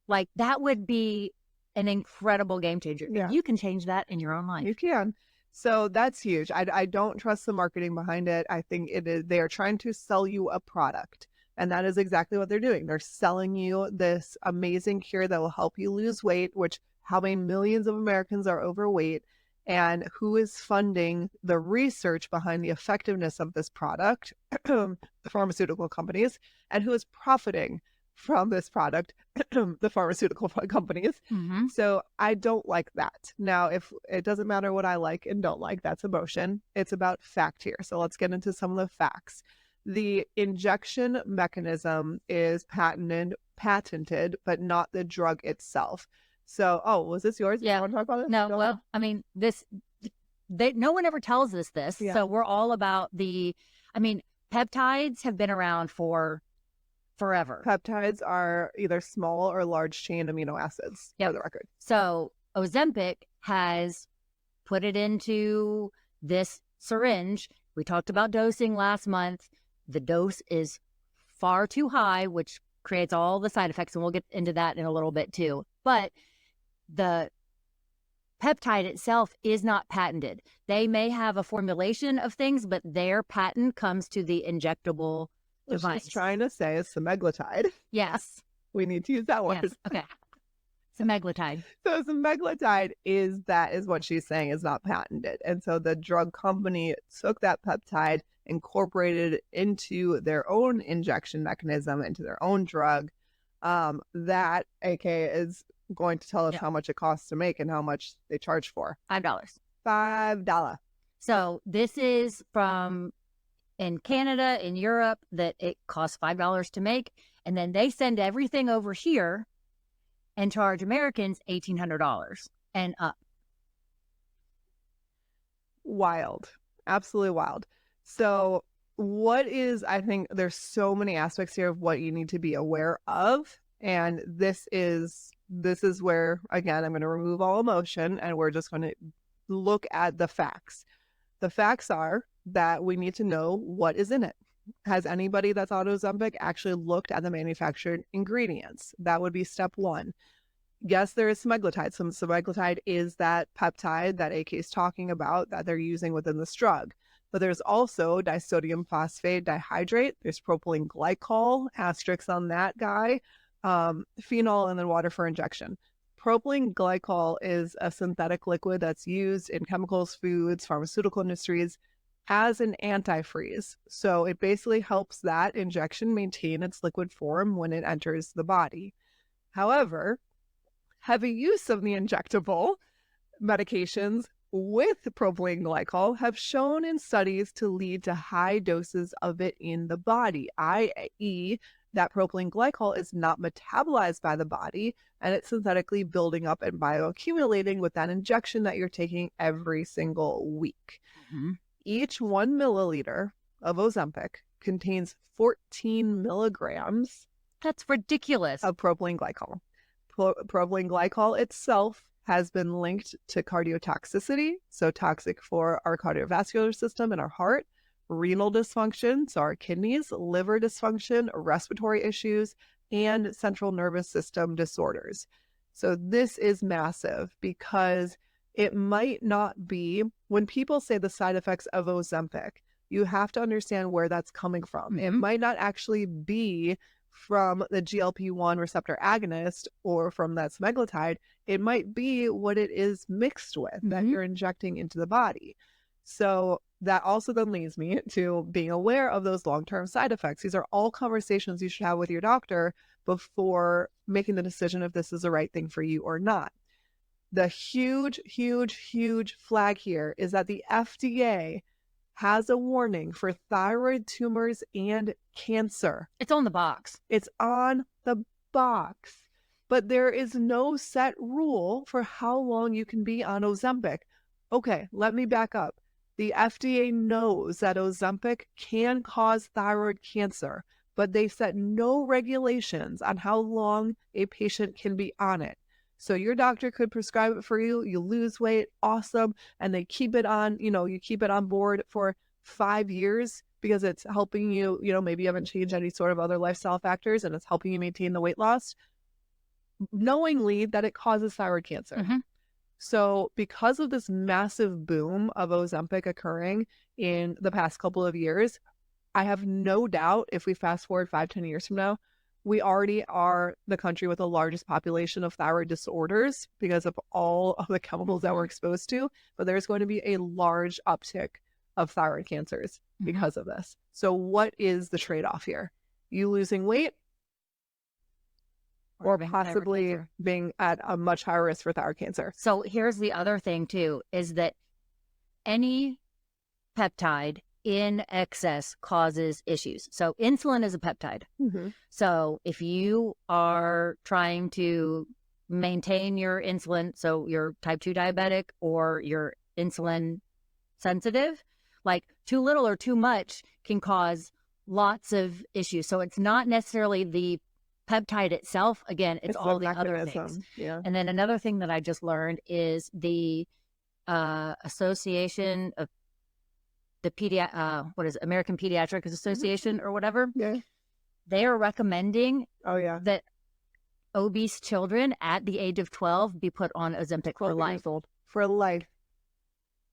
Like that would be an incredible game changer. Yeah. You can change that in your own life. You can. So that's huge. I don't trust the marketing behind it. I think they are trying to sell you a product. And that is exactly what they're doing. They're selling you this amazing cure that will help you lose weight, which how many millions of Americans are overweight, and who is funding the research behind the effectiveness of this product, the pharmaceutical companies, and who is profiting from this product, the pharmaceutical companies. So I don't like that. Now, if it doesn't matter what I like and don't like, that's emotion. It's about fact here. So let's get into some of the facts. The injection mechanism is patented, but not the drug itself. So, was this yours? Yeah. You want to talk about it? No, well, no one ever tells us this. Yeah. So we're all about peptides have been around for forever. Peptides are either small or large chain amino acids, for the record. So Ozempic has put it into this syringe. We talked about dosing last month. The dose is far too high, which creates all the side effects, and we'll get into that in a little bit too. But the peptide itself is not patented. They may have a formulation of things, but their patent comes to the injectable device. She's trying to say is semaglutide. Yes. We need to use that word. Yes. Okay. Semaglutide. So semaglutide is what she's saying is not patented. And so the drug company took that peptide, incorporated it into their own injection mechanism, into their own drug. That AK is going to tell us how much it costs to make and how much they charge for. $5. $5. So this is from in Canada, in Europe, that it costs $5 to make. And then they send everything over here and charge Americans $1,800 and up. Wild. Absolutely wild. So I think there's so many aspects here of what you need to be aware of. And this is where, again, I'm going to remove all emotion and we're just going to look at the facts. The facts are that we need to know what is in it. Has anybody that's on Ozempic actually looked at the manufactured ingredients? That would be step one. Yes, there is semaglutide. Some semaglutide is that peptide that AK is talking about that they're using within this drug. But there's also disodium phosphate dihydrate. There's propylene glycol, asterisks on that guy, phenol, and then water for injection. Propylene glycol is a synthetic liquid that's used in chemicals, foods, pharmaceutical industries as an antifreeze. So it basically helps that injection maintain its liquid form when it enters the body. However, heavy use of the injectable medications with propylene glycol have shown in studies to lead to high doses of it in the body, i.e., that propylene glycol is not metabolized by the body and it's synthetically building up and bioaccumulating with that injection that you're taking every single week. Mm-hmm. Each 1 milliliter of Ozempic contains 14 milligrams. That's ridiculous. Of propylene glycol. Propylene glycol itself has been linked to cardiotoxicity, so toxic for our cardiovascular system and our heart, renal dysfunction, so our kidneys, liver dysfunction, respiratory issues, and central nervous system disorders. So this is massive because it might not be, when people say the side effects of Ozempic, you have to understand where that's coming from. It might not actually be from the GLP-1 receptor agonist or from that semaglutide. It might be what it is mixed with that you're injecting into the body. So that also then leads me to being aware of those long-term side effects. These are all conversations you should have with your doctor before making the decision if this is the right thing for you or not. The huge, huge, huge flag here is that the FDA has a warning for thyroid tumors and cancer. It's on the box. It's on the box. But there is no set rule for how long you can be on Ozempic. Okay, let me back up. The FDA knows that Ozempic can cause thyroid cancer, but they set no regulations on how long a patient can be on it. So your doctor could prescribe it for you, you lose weight, awesome, and they keep it on, you keep it on board for 5 years because it's helping you, maybe you haven't changed any sort of other lifestyle factors and it's helping you maintain the weight loss, knowingly that it causes thyroid cancer. Mm-hmm. So because of this massive boom of Ozempic occurring in the past couple of years, I have no doubt if we fast forward 5-10 years from now, we already are the country with the largest population of thyroid disorders because of all of the chemicals that we're exposed to. But there's going to be a large uptick of thyroid cancers because of this. So what is the trade-off here? You losing weight or possibly being at a much higher risk for thyroid cancer? So here's the other thing too, is that any peptide in excess causes issues. So insulin is a peptide. Mm-hmm. So if you are trying to maintain your insulin, so you're type 2 diabetic or you're insulin sensitive, like too little or too much can cause lots of issues. So it's not necessarily the peptide itself. Again, it's all the other things. Yeah. And then another thing that I just learned is the Association of the American Pediatric Association or whatever. Yeah. They are recommending that obese children at the age of 12 be put on Ozempic for life. For life.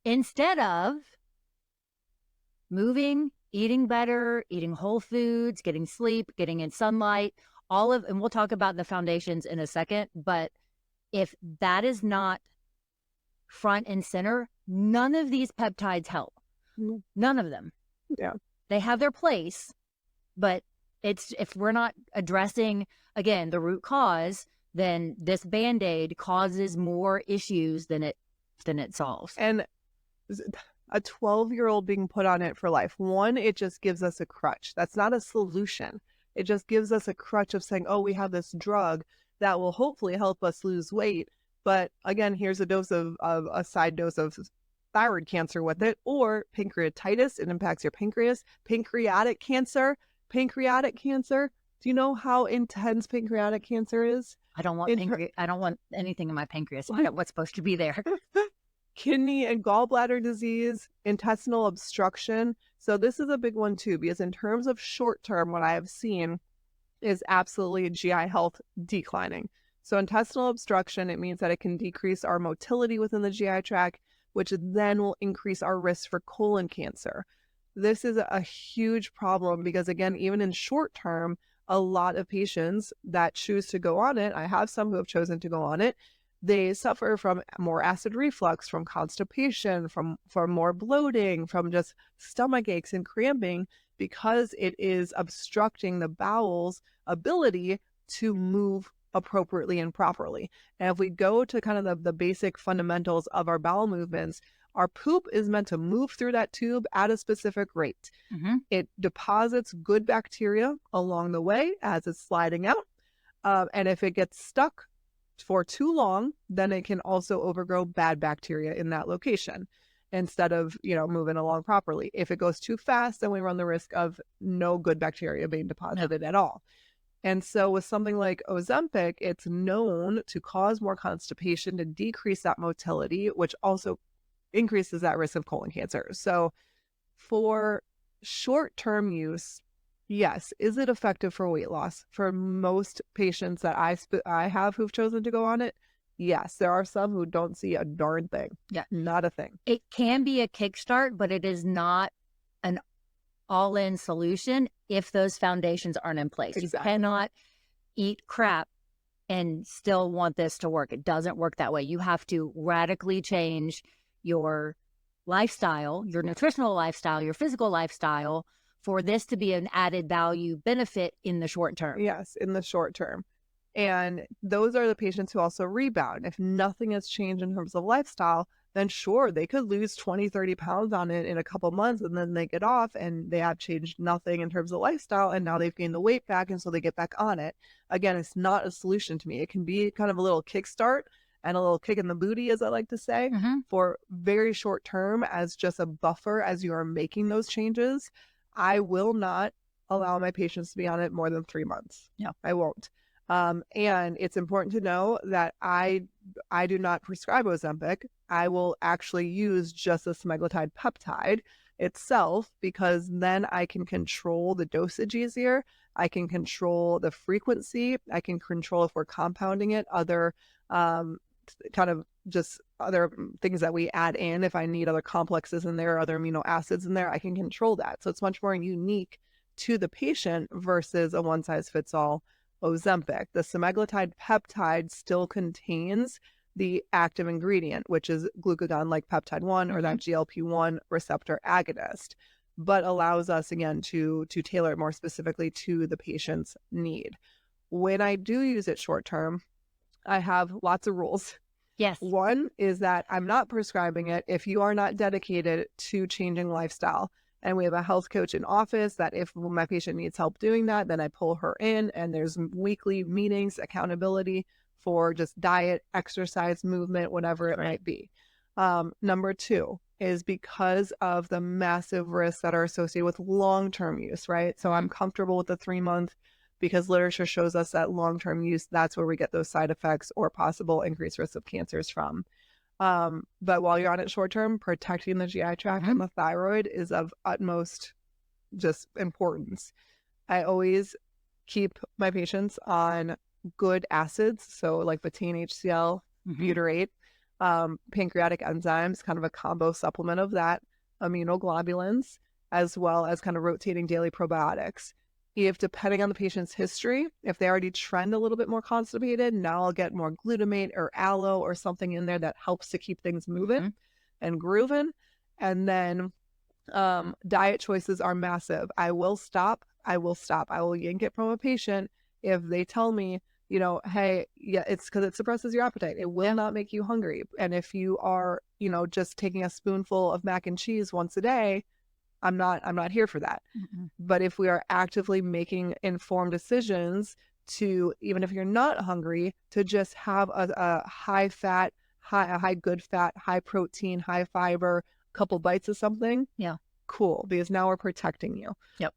Instead of moving, eating better, eating whole foods, getting sleep, getting in sunlight, and we'll talk about the foundations in a second, but if that is not front and center, none of these peptides help. None of them. Yeah. They have their place, but if we're not addressing, again, the root cause, then this Band-Aid causes more issues than it solves. And a 12-year-old being put on it for life. One, it just gives us a crutch. That's not a solution. It just gives us a crutch of saying, oh, we have this drug that will hopefully help us lose weight. But again, here's a dose of a side dose of thyroid cancer with it, or pancreatitis. It impacts your pancreas. Pancreatic cancer. Do you know how intense pancreatic cancer is? I don't want I don't want anything in my pancreas. What's supposed to be there? Kidney and gallbladder disease, intestinal obstruction. So this is a big one too, because in terms of short term, what I have seen is absolutely GI health declining. So intestinal obstruction, it means that it can decrease our motility within the GI tract, which then will increase our risk for colon cancer. This is a huge problem because, again, even in short term, a lot of patients that choose to go on it, I have some who have chosen to go on it, they suffer from more acid reflux, from constipation, from more bloating, from just stomach aches and cramping, because it is obstructing the bowel's ability to move appropriately and properly. And if we go to kind of the basic fundamentals of our bowel movements, our poop is meant to move through that tube at a specific rate. Mm-hmm. It deposits good bacteria along the way as it's sliding out. And if it gets stuck for too long, then it can also overgrow bad bacteria in that location instead of, moving along properly. If it goes too fast, then we run the risk of no good bacteria being deposited at all. And so with something like Ozempic, it's known to cause more constipation, to decrease that motility, which also increases that risk of colon cancer. So for short-term use, yes. Is it effective for weight loss? For most patients that I have who've chosen to go on it, yes. There are some who don't see a darn thing. Yeah. Not a thing. It can be a kickstart, but it is not an all-in solution if those foundations aren't in place. Exactly. You cannot eat crap and still want this to work. It doesn't work that way. You have to radically change your lifestyle, your nutritional lifestyle, your physical lifestyle, for this to be an added value benefit in the short term. Yes, in the short term. And those are the patients who also rebound. If nothing has changed in terms of lifestyle, then sure, they could lose 20, 30 pounds on it in a couple months, and then they get off and they have changed nothing in terms of lifestyle, and now they've gained the weight back, and so they get back on it. Again, it's not a solution to me. It can be kind of a little kickstart and a little kick in the booty, as I like to say, for very short term, as just a buffer as you are making those changes. I will not allow my patients to be on it more than 3 months. No, I won't. And it's important to know that I do not prescribe Ozempic. I will actually use just the semaglutide peptide itself, because then I can control the dosage easier. I can control the frequency. I can control if we're compounding it, other kind of just other things that we add in. If I need other complexes in there, other amino acids in there, I can control that. So it's much more unique to the patient versus a one-size-fits-all Ozempic. The semaglutide peptide still contains the active ingredient, which is glucagon like peptide 1 or that GLP-1 receptor agonist, but allows us, again, to tailor it more specifically to the patient's need. When I do use it short term, I have lots of rules. Yes. One is that I'm not prescribing it if you are not dedicated to changing lifestyle. And we have a health coach in office that if my patient needs help doing that, then I pull her in, and there's weekly meetings, accountability for just diet, exercise, movement, whatever it might be. Number two is because of the massive risks that are associated with long-term use, right? So I'm comfortable with the 3-month because literature shows us that long-term use, that's where we get those side effects or possible increased risk of cancers from. But while you're on it short-term, protecting the GI tract and the thyroid is of utmost just importance. I always keep my patients on good acids, so like betaine HCl, butyrate, pancreatic enzymes, kind of a combo supplement of that, immunoglobulins, as well as kind of rotating daily probiotics. If, depending on the patient's history, if they already trend a little bit more constipated, now I'll get more glutamate or aloe or something in there that helps to keep things moving and grooving. And then diet choices are massive. I will stop. I will yank it from a patient if they tell me hey, yeah, it's because it suppresses your appetite. It will not make you hungry. And if you are, just taking a spoonful of mac and cheese once a day, I'm not here for that. Mm-mm. But if we are actively making informed decisions to, even if you're not hungry, to just have a high fat, a high good fat, high protein, high fiber, couple bites of something. Yeah. Cool. Because now we're protecting you. Yep.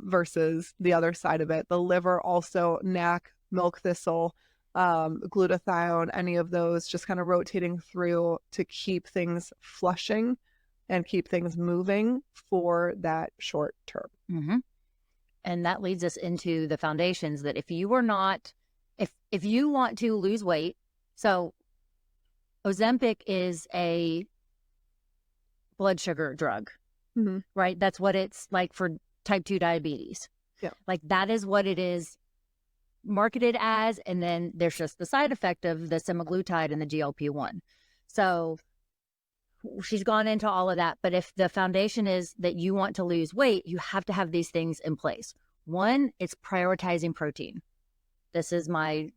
Versus the other side of it, the liver also, NAC, milk thistle, glutathione, any of those just kind of rotating through to keep things flushing and keep things moving for that short term. Mm-hmm. And that leads us into the foundations that if you are not, if you want to lose weight, so Ozempic is a blood sugar drug, Mm-hmm. right? That's what it's like for type 2 diabetes. Yeah. Like that is what it is marketed as. And then there's just the side effect of the semaglutide and the GLP-1. So she's gone into all of that. But if the foundation is that you want to lose weight, you have to have these things in place. One, it's prioritizing protein. This is my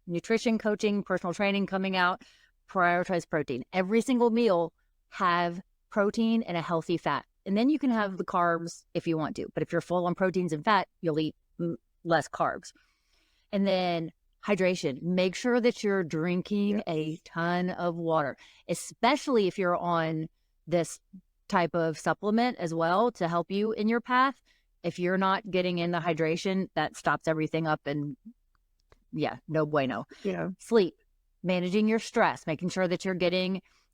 nutrition coaching, personal training coming out. Prioritize protein. Every single meal have protein and a healthy fat. And then you can have the carbs if you want to. But if you're full on proteins and fat, you'll eat less carbs. And then hydration. Make sure that you're drinking a ton of water, especially if you're on this type of supplement as well to help you in your path. If you're not getting in the hydration, that stops everything up and no bueno. Yeah. Sleep, managing your stress, making sure that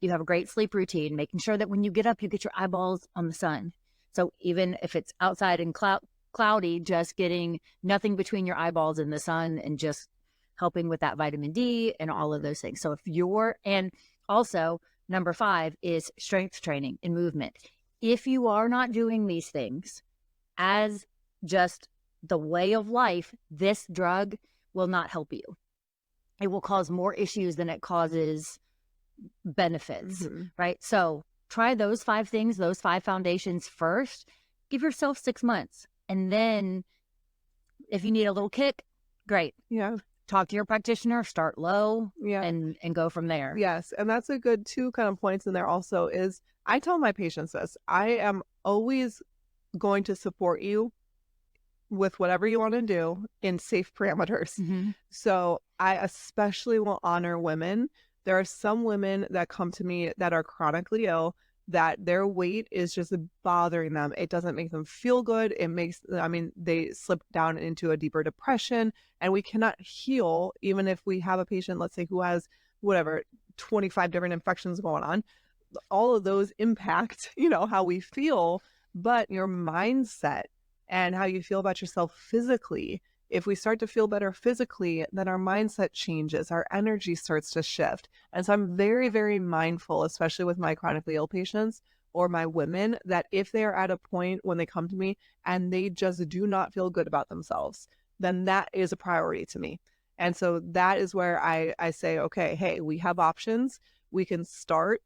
you have a great sleep routine, making sure that when you get up, you get your eyeballs on the sun. So even if it's outside and cloudy, just getting nothing between your eyeballs and the sun and just helping with that vitamin D and all of those things. So and also number 5 is strength training and movement. If you are not doing these things as just the way of life, this drug will not help you. It will cause more issues than it causes benefits, right? So try those 5 things, those 5 foundations first. Give yourself 6 months. And then if you need a little kick, great. Yeah. Talk to your practitioner, start low, Yeah. and go from there. Yes. And that's a good 2 kind of points in there also is I tell my patients this. I am always going to support you with whatever you want to do in safe parameters. Mm-hmm. So I especially will honor women. There are some women that come to me that are chronically ill, that their weight is just bothering them. It doesn't make them feel good. They slip down into a deeper depression, and we cannot heal even if we have a patient, let's say, who has 25 different infections going on. All of those impact, how we feel, but your mindset and how you feel about yourself physically. If we start to feel better physically, then our mindset changes, our energy starts to shift. And so I'm very, very mindful, especially with my chronically ill patients or my women, that if they are at a point when they come to me and they just do not feel good about themselves, then that is a priority to me. And so that is where I say, okay, hey, we have options. We can start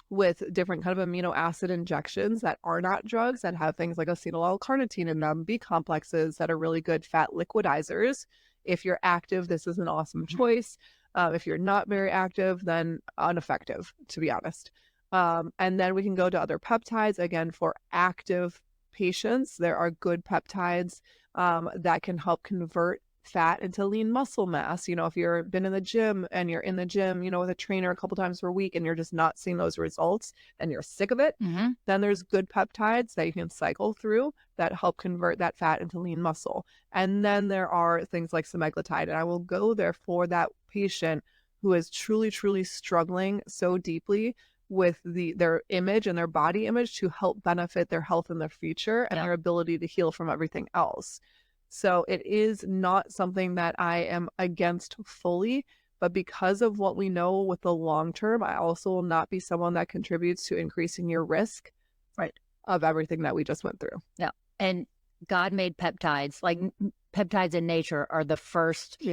with different kind of amino acid injections that are not drugs, that have things like acetyl-L-carnitine in them, B complexes that are really good fat liquidizers. If you're active, this is an awesome choice. If you're not very active, then ineffective, to be honest. And then we can go to other peptides. Again, for active patients, there are good peptides that can help convert fat into lean muscle mass. If you've been in the gym and you're in the gym, with a trainer a couple times per week and you're just not seeing those results and you're sick of it, then there's good peptides that you can cycle through that help convert that fat into lean muscle. And then there are things like semaglutide, and I will go there for that patient who is truly, truly struggling so deeply with their image and their body image to help benefit their health in the future and their ability to heal from everything else. So it is not something that I am against fully, but because of what we know with the long term, I also will not be someone that contributes to increasing your risk of everything that we just went through. Yeah. And God made peptides, like peptides in nature are the first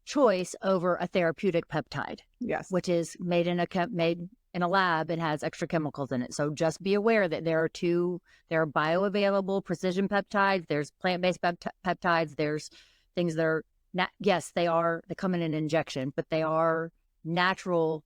choice over a therapeutic peptide. Yes. Which is made in a lab and has extra chemicals in it. So just be aware that there are bioavailable precision peptides, there's plant-based peptides, there's things that are yes, they come in an injection, but they are natural,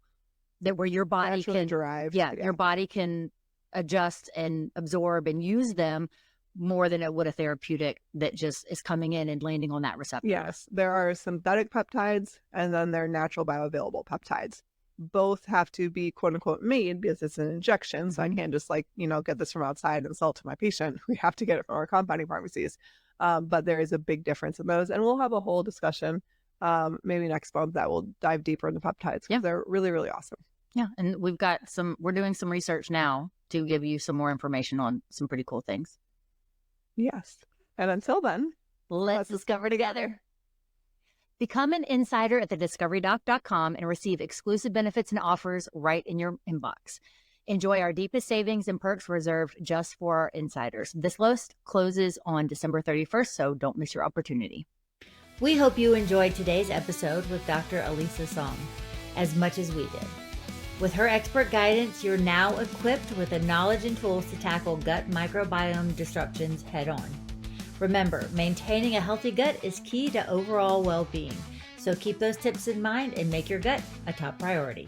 that where your body Naturally can derived. your body can adjust and absorb and use them more than it would a therapeutic that just is coming in and landing on that receptor. Yes, there are synthetic peptides and then there are natural bioavailable peptides. Both have to be quote unquote made because it's an injection. So I can't just get this from outside and sell it to my patient. We have to get it from our compounding pharmacies. But there is a big difference in those. And we'll have a whole discussion maybe next month that will dive deeper into peptides because they're really, really awesome. Yeah. And we're doing some research now to give you some more information on some pretty cool things. Yes. And until then, let's discover together. Become an insider at thediscoverydoc.com and receive exclusive benefits and offers right in your inbox. Enjoy our deepest savings and perks reserved just for our insiders. This list closes on December 31st, so don't miss your opportunity. We hope you enjoyed today's episode with Dr. Elisa Song as much as we did. With her expert guidance, you're now equipped with the knowledge and tools to tackle gut microbiome disruptions head on. Remember, maintaining a healthy gut is key to overall well-being. So keep those tips in mind and make your gut a top priority.